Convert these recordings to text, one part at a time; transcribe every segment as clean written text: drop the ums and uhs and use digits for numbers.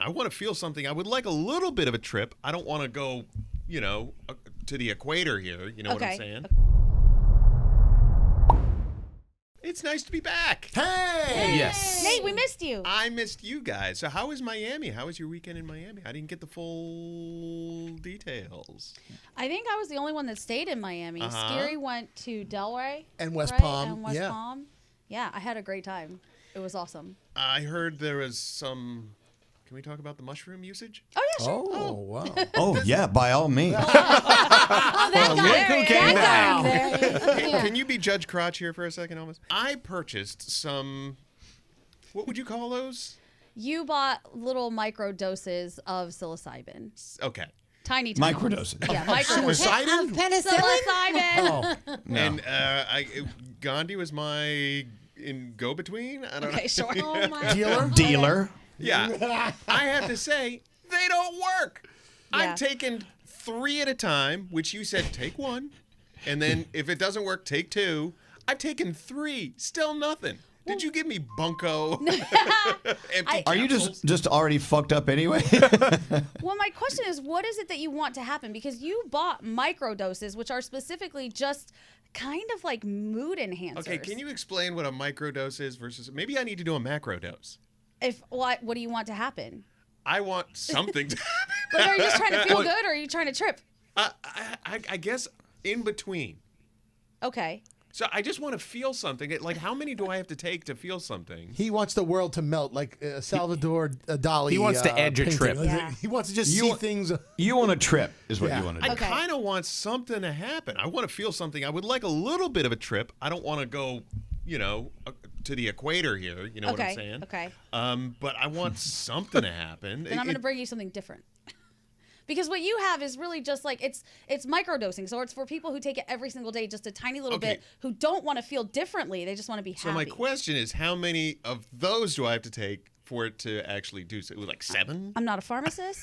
I want to feel something. I would like a little bit of a trip. I don't want to go, to the equator here. You know what I'm saying? It's nice to be back. Hey! Yes. Nate, we missed you. I missed you guys. So how was Miami? How was your weekend in Miami? I didn't get the full details. I think I was the only one that stayed in Miami. Scary went to Delray. And West Palm. And West Palm. Yeah, I had a great time. It was awesome. I heard there was some... Can we talk about the mushroom usage? Oh, yeah, sure. Oh, wow. Oh, yeah, by all means. Can you be Judge Crotch here for a second, Elvis? I purchased some... What would you call those? You bought little microdoses of psilocybin. Okay. Tiny. Microdoses. Yeah, microdoses. Penicillin? Psilocybin. No. And Gandhi was my go-between. I don't know. Okay, sure. Oh my Dealer. Yeah. I have to say, they don't work. Yeah. I've taken 3 at a time, which you said take 1. And then if it doesn't work, take 2. I've taken 3. Still nothing. Did you give me bunko? Empty Are you capsules? just already fucked up anyway? Well, my question is, what is it that you want to happen? Because you bought microdoses, which are specifically just kind of like mood enhancers. Okay, can you explain what a microdose is versus... Maybe I need to do a macro dose. What do you want to happen? I want something to happen. Like, are you just trying to feel good or are you trying to trip? I guess in between. Okay. So I just want to feel something. Like, how many do I have to take to feel something? He wants the world to melt like Salvador Dali. He wants to edge a painting. trip. Yeah. He wants to just see things. You want a trip is what Yeah. you want to do. I kind of want something to happen. I want to feel something. I would like a little bit of a trip. I don't want to go, to the equator here. You know what I'm saying? Okay. But I want something to happen. Then I'm going to bring you something different. Because what you have is really just like it's microdosing. So it's for people who take it every single day, just a tiny little bit, who don't want to feel differently. They just want to be happy. So my question is, how many of those do I have to take for it to actually do so? Like 7? I'm not a pharmacist.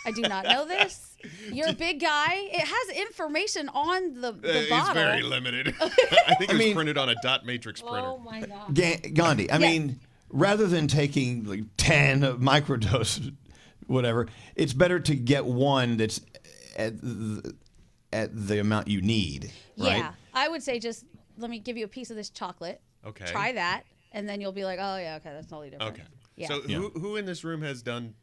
I do not know this. You're a big guy. It has information on the bottle. It's very limited. I think it was printed on a dot matrix printer. Oh my God. Gandhi, I mean, rather than taking like 10 microdoses, whatever, it's better to get one that's at the amount you need, right? Yeah. I would say just let me give you a piece of this chocolate. Okay. Try that, and then you'll be like, oh, yeah, okay, that's totally different. Okay. Yeah. So who in this room has done,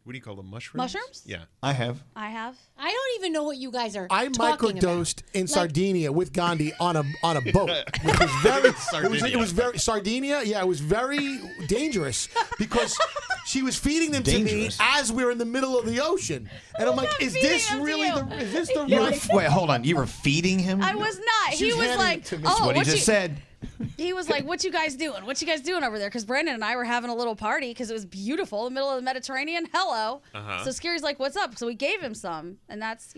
what do you call them, mushrooms? Mushrooms? Yeah. I have. I have. I don't even know what you guys are I talking microdosed about. in Sardinia with Gandhi on a boat, which was very Sardinia. It was very Sardinia. Yeah, it was very dangerous because she was feeding them to me as we were in the middle of the ocean, and I'm like, is this really is this the right? Wait, hold on. You were feeding him? I was not. She He was was handing like, it to me. oh, what he just said. He was like, what you guys doing? What you guys doing over there? Because Brandon and I were having a little party because it was beautiful in the middle of the Mediterranean. Hello. So Scary's like, what's up? So we gave him some, and that's,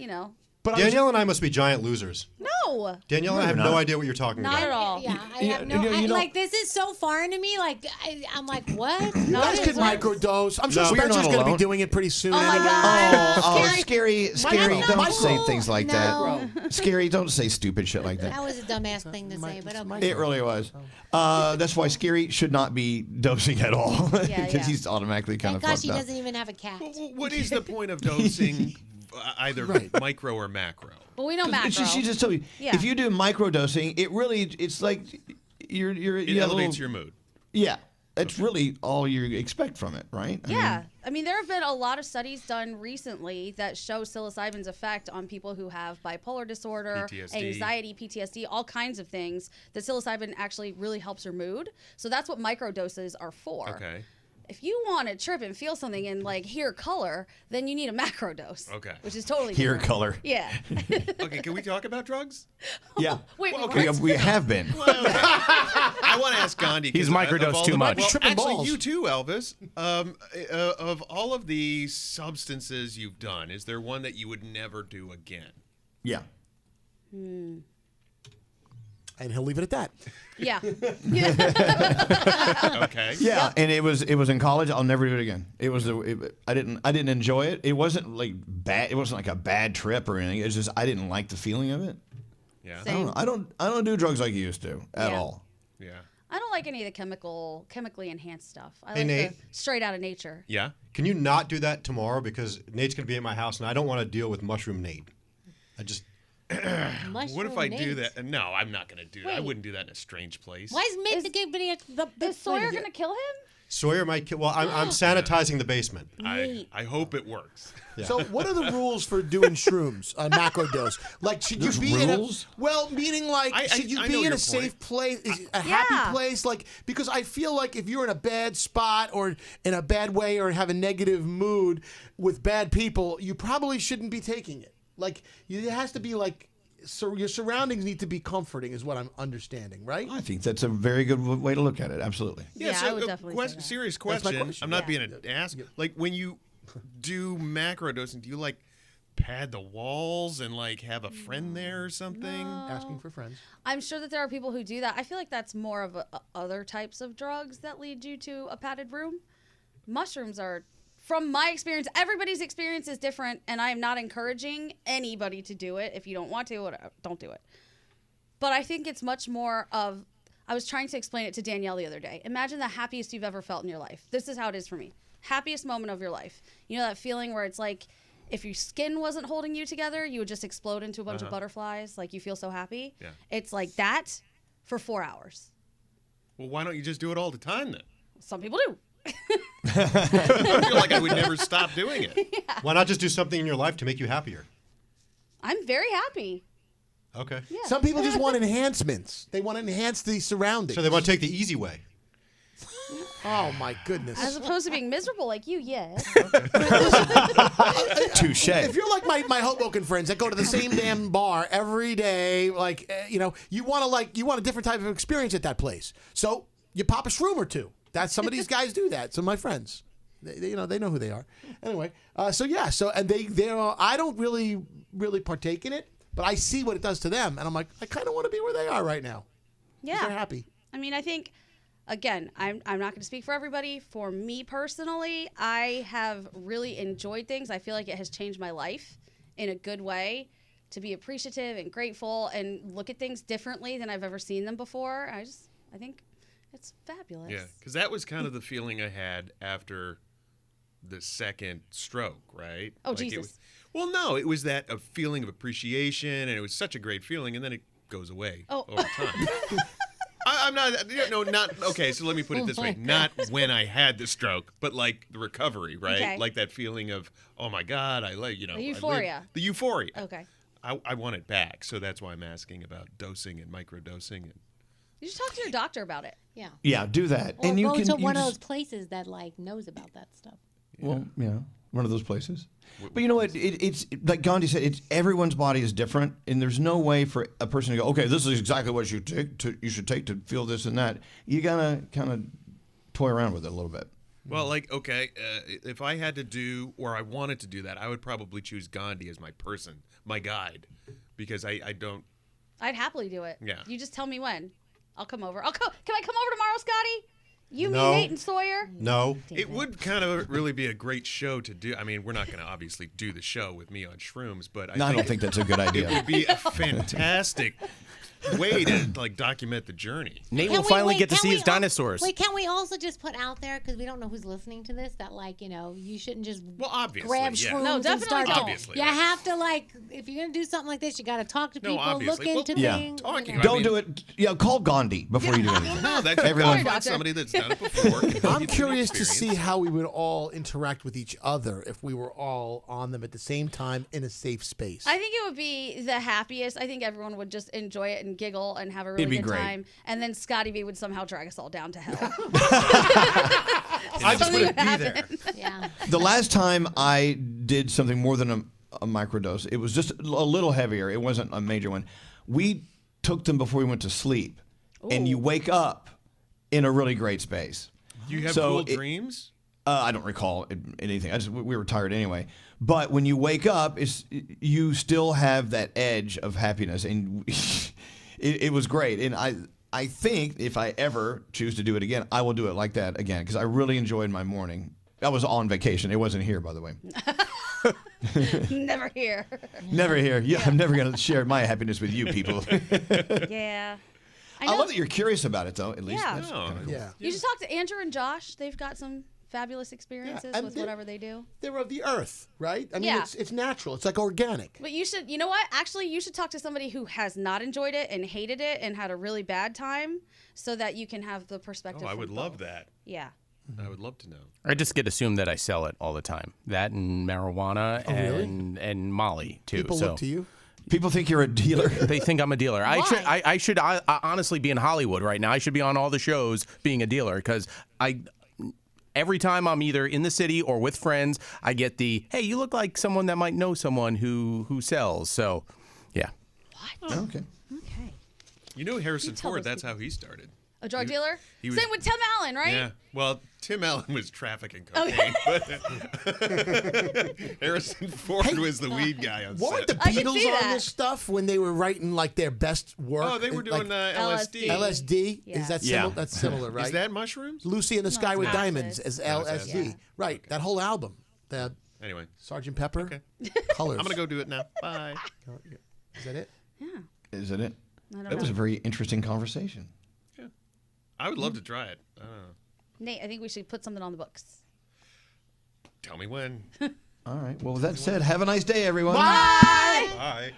But Danielle and I must be giant losers. No. Danielle and I have no idea what you're talking Not about. at all. Yeah, I have no. Like, this is so foreign to me. Like, I'm like, what? You guys could microdose. I'm sure No, we're Spencer's not going to be alone. doing it pretty soon. Oh my God. Oh, scary! Don't Micro. say things like No. that. Scary! Don't say stupid shit like That that. was a dumbass thing to say, but okay. It really was. That's why Scary should not be dosing at all because he's automatically kind Thank of God fucked she up. doesn't even have a cat. What is the point of dosing either micro or macro? Well, we know macro. She just told you. Yeah. If you do microdosing, it's like It elevates your mood. Yeah, that's really all you expect from it, right? Yeah. I mean, there have been a lot of studies done recently that show psilocybin's effect on people who have bipolar disorder, PTSD. anxiety, PTSD, all kinds of things, that psilocybin actually really helps your mood. So that's what microdoses are for. Okay. If you want to trip and feel something and like hear color, then you need a macro dose. Okay. Which is totally Hear different. color. Yeah. Okay, can we talk about drugs? Yeah. Wait, We have been. I want to ask Gandhi. He's microdosed too much. Well, Tripping actually, balls. you too, Elvis. Of all of the substances you've done, is there one that you would never do again? Yeah. And he'll leave it at that. Yeah. Okay. Yeah, and it was in college. I'll never do it again. I didn't enjoy it. It wasn't like bad. It wasn't like a bad trip or anything. It's just I didn't like the feeling of it. Yeah. Same. I don't do drugs like you used to at all. Yeah. I don't like any of the chemically enhanced stuff. I Hey, like Nate. the straight out of nature. Yeah. Can you not do that tomorrow? Because Nate's going to be at my house, and I don't want to deal with Mushroom Nate. What if I do that? No, I'm not going to do that. I wouldn't do that in a strange place. Why is Mick Is Sawyer going to kill him? Sawyer might kill. Well, I'm sanitizing the basement. I hope it works. Yeah. So, what are the rules for doing shrooms on macrodose? Like, should you be rules? meaning like, should you I know be in your a safe point. place, a happy place? Like, because I feel like if you're in a bad spot or in a bad way or have a negative mood with bad people, you probably shouldn't be taking it. Like, it has to be like. So your surroundings need to be comforting, is what I'm understanding, right? I think that's a very good way to look at it. Absolutely. Yeah, so I would definitely say that. serious That's my question. question. I'm not being an ass. Like when you do macrodosing, do you like pad the walls and like have a friend there or something? Asking for friends. I'm sure that there are people who do that. I feel like that's more of other types of drugs that lead you to a padded room. Mushrooms are, from my experience, everybody's experience is different, and I am not encouraging anybody to do it. If you don't want to, whatever, don't do it. But I think it's much more of, I was trying to explain it to Danielle the other day. Imagine the happiest you've ever felt in your life. This is how it is for me. Happiest moment of your life. You know that feeling where it's like, if your skin wasn't holding you together, you would just explode into a bunch of butterflies. Like, you feel so happy. Yeah. It's like that for 4 hours. Well, why don't you just do it all the time then? Some people do. I feel like I would never stop doing it. Why not just do something in your life to make you happier? I'm very happy. Okay. Yeah. Some people just want enhancements. They want to enhance the surroundings. So they want to take the easy way. Oh my goodness. As opposed to being miserable like you, yes. Touche. If you're like my Hoboken friends that go to the same damn bar every day, like you want a different type of experience at that place. So you pop a shroom or two. Some of these guys do that. Some of my friends, they know who they are. Anyway, and they I don't really partake in it, but I see what it does to them, and I'm like, I kind of want to be where they are right now. Yeah. They're happy. I mean, I think, again, I'm not going to speak for everybody. For me personally, I have really enjoyed things. I feel like it has changed my life in a good way, to be appreciative and grateful and look at things differently than I've ever seen them before. I think it's fabulous. Yeah, because that was kind of the feeling I had after the second stroke, right? Oh, like Jesus. It was that a feeling of appreciation, and it was such a great feeling, and then it goes away over time. I'm not, okay, so let me put it this way. Not when I had the stroke, but like the recovery, right? Okay. Like that feeling of, oh my God, The euphoria. The euphoria. Okay. I want it back, so that's why I'm asking about dosing and microdosing. And You should talk to your doctor about it. Yeah. Yeah, do that. Or and you go can to you one of just- those places that knows about that stuff. Well, one of those places. But you know what? It's like Gandhi said. It's everyone's body is different, and there's no way for a person to go, okay, this is exactly what you should take to feel this and that. You gotta kind of toy around with it a little bit. Well, if I had to do, or I wanted to do that, I would probably choose Gandhi as my person, my guide, because I don't. I'd happily do it. Yeah. You just tell me when. I'll come over. Can I come over tomorrow, Scotty? You, No. me, Nate, and Sawyer? No. It would kind of really be a great show to do. I mean, we're not going to obviously do the show with me on shrooms, but I don't think that's a good it idea. would be a fantastic way to document the journey. Nate will finally get to see his dinosaurs. Can't we also just put out there, because we don't know who's listening to this, that you shouldn't just obviously, grab yeah. shrooms No, and definitely start don't. Obviously, You right. have to if you're gonna do something like this, you got to talk to people, obviously. look into Yeah. things. Talking Don't do it. Yeah, call Gandhi before you do anything. No, that's Everyone- find somebody that's done it before. I'm curious to see how we would all interact with each other if we were all on them at the same time in a safe space. I think it would be the happiest. I think everyone would just enjoy it and giggle and have a really It'd be good great. time. And then Scotty B would somehow drag us all down to hell. I just Something want to would be there. happen. Yeah. The last time I did something more than a microdose, it was just a little heavier. It wasn't a major one. We took them before we went to sleep, and you wake up in a really great space. You have So cool it- dreams? I don't recall anything. We were tired anyway. But when you wake up, you still have that edge of happiness, and it was great. And I think if I ever choose to do it again, I will do it like that again, because I really enjoyed my morning. I was on vacation. It wasn't here, by the way. Never here. Never here. Yeah, I'm never going to share my happiness with you people. Yeah. I love that you're curious about it, though. At least. Yeah. That's kinda cool. Yeah. You should talk to Andrew and Josh. They've got some fabulous experiences and with whatever they do. They're of the earth, right? I mean, Yeah. it's natural. It's like organic. But you should, you know what? Actually, you should talk to somebody who has not enjoyed it and hated it and had a really bad time so that you can have the perspective. Oh, I from would love both. that. Yeah. I would love to know. I just get assumed that I sell it all the time. That and marijuana really? and Molly too. People so look to you. People think you're a dealer. they think I'm a dealer. I should honestly be in Hollywood right now. I should be on all the shows being a dealer because every time I'm either in the city or with friends, I get the, hey, you look like someone that might know someone who sells. So, yeah. What? Okay. Okay. You know Harrison tell Ford, those that's how he started. A drug dealer? he was- Same with Tim Allen, right? Yeah. Well, Tim Allen was trafficking cocaine, but Harrison Ford was the weed guy on What were set. the I can Beatles see on that. this stuff when they were writing like their best work? Oh, they were doing like, LSD. LSD. Yeah. Is that Yeah. similar? That's similar, right? Is that mushrooms? Lucy in the Sky with acid. Diamonds as LSD. Yeah. Right. That whole album. The Anyway, Sgt. Pepper. Okay. Colors. I'm going to go do it now. Bye. Is that it? Yeah. Is it? I don't That was know. a very interesting conversation. I would love to try it. I don't know. Nate, I think we should put something on the books. Tell me when. All right. Well, with that said, have a nice day, everyone. Bye.